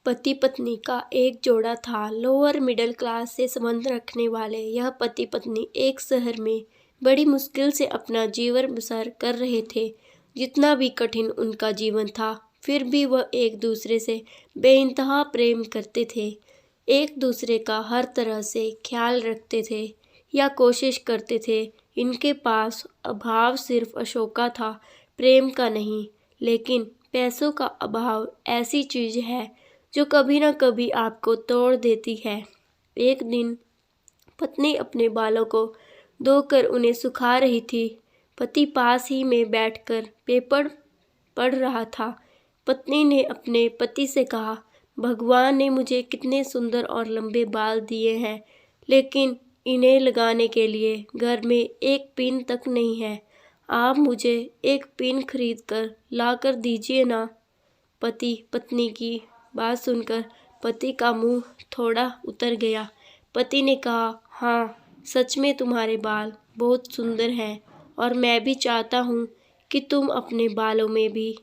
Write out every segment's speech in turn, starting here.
पति पत्नी का एक जोड़ा था। लोअर मिडिल क्लास से संबंध रखने वाले यह पति पत्नी एक शहर में बड़ी मुश्किल से अपना जीवन बसर कर रहे थे। जितना भी कठिन उनका जीवन था, फिर भी वह एक दूसरे से बेइंतहा प्रेम करते थे। एक दूसरे का हर तरह से ख्याल रखते थे या कोशिश करते थे। इनके पास अभाव सिर्फ अशोका था, प्रेम का नहीं। लेकिन पैसों का अभाव ऐसी चीज़ है जो कभी न कभी आपको तोड़ देती है। एक दिन पत्नी अपने बालों को धोकर उन्हें सुखा रही थी। पति पास ही में बैठकर पेपर पढ़ रहा था। पत्नी ने अपने पति से कहा, भगवान ने मुझे कितने सुंदर और लंबे बाल दिए हैं, लेकिन इन्हें लगाने के लिए घर में एक पिन तक नहीं है। आप मुझे एक पिन खरीद कर ला कर दीजिए ना। पति पत्नी की बात सुनकर पति का मुंह थोड़ा उतर गया। पति ने कहा, हाँ, सच में तुम्हारे बाल बहुत सुंदर हैं और मैं भी चाहता हूँ कि तुम अपने बालों में भी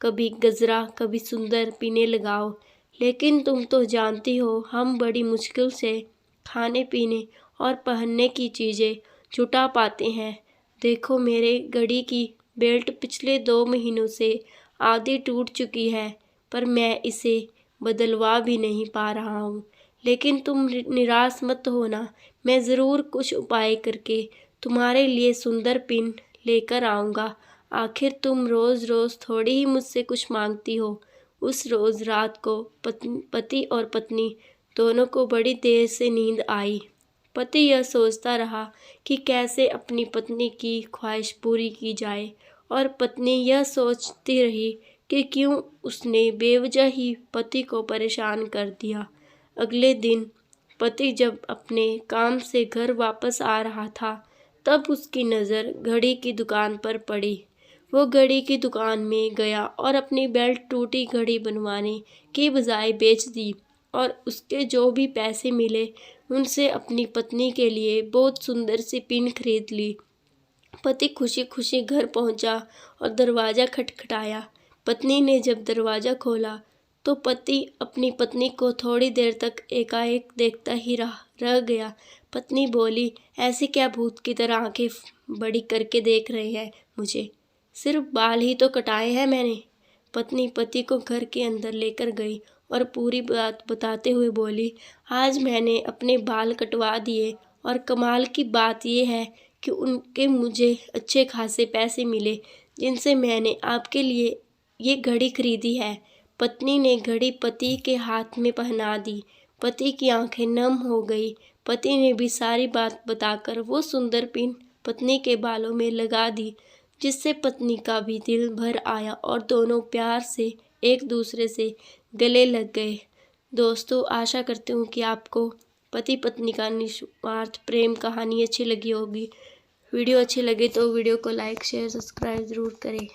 कभी गजरा, कभी सुंदर पिने लगाओ। लेकिन तुम तो जानती हो, हम बड़ी मुश्किल से खाने पीने और पहनने की चीज़ें जुटा पाते हैं। देखो, मेरे घड़ी की बेल्ट पिछले 2 महीनों से आधी टूट चुकी है, पर मैं इसे बदलवा भी नहीं पा रहा हूँ। लेकिन तुम निराश मत होना, मैं ज़रूर कुछ उपाय करके तुम्हारे लिए सुंदर पिन लेकर आऊँगा। आखिर तुम रोज़ रोज़ थोड़ी ही मुझसे कुछ मांगती हो। उस रोज़ रात को पति और पत्नी दोनों को बड़ी देर से नींद आई। पति यह सोचता रहा कि कैसे अपनी पत्नी की ख्वाहिश पूरी की जाए, और पत्नी यह सोचती रही कि क्यों उसने बेवजह ही पति को परेशान कर दिया। अगले दिन पति जब अपने काम से घर वापस आ रहा था, तब उसकी नज़र घड़ी की दुकान पर पड़ी। वो घड़ी की दुकान में गया और अपनी बेल्ट टूटी घड़ी बनवाने की बजाय बेच दी, और उसके जो भी पैसे मिले उनसे अपनी पत्नी के लिए बहुत सुंदर सी पिन खरीद ली। पति खुशी खुशी घर पहुंचा और दरवाज़ा खटखटाया। पत्नी ने जब दरवाज़ा खोला तो पति अपनी पत्नी को थोड़ी देर तक एकाएक देखता ही रह गया। पत्नी बोली, ऐसी क्या भूत की तरह आंखें बड़ी करके देख रहे हैं मुझे? सिर्फ बाल ही तो कटाए हैं मैंने। पत्नी पति को घर के अंदर लेकर गई और पूरी बात बताते हुए बोली, आज मैंने अपने बाल कटवा दिए, और कमाल की बात यह है कि उनके मुझे अच्छे खासे पैसे मिले, जिनसे मैंने आपके लिए ये घड़ी खरीदी है। पत्नी ने घड़ी पति के हाथ में पहना दी। पति की आंखें नम हो गई। पति ने भी सारी बात बताकर वो सुंदर पिन पत्नी के बालों में लगा दी, जिससे पत्नी का भी दिल भर आया और दोनों प्यार से एक दूसरे से गले लग गए। दोस्तों, आशा करती हूँ कि आपको पति पत्नी का निस्वार्थ प्रेम कहानी अच्छी लगी होगी। वीडियो अच्छी लगे तो वीडियो को लाइक, शेयर, सब्सक्राइब ज़रूर करें।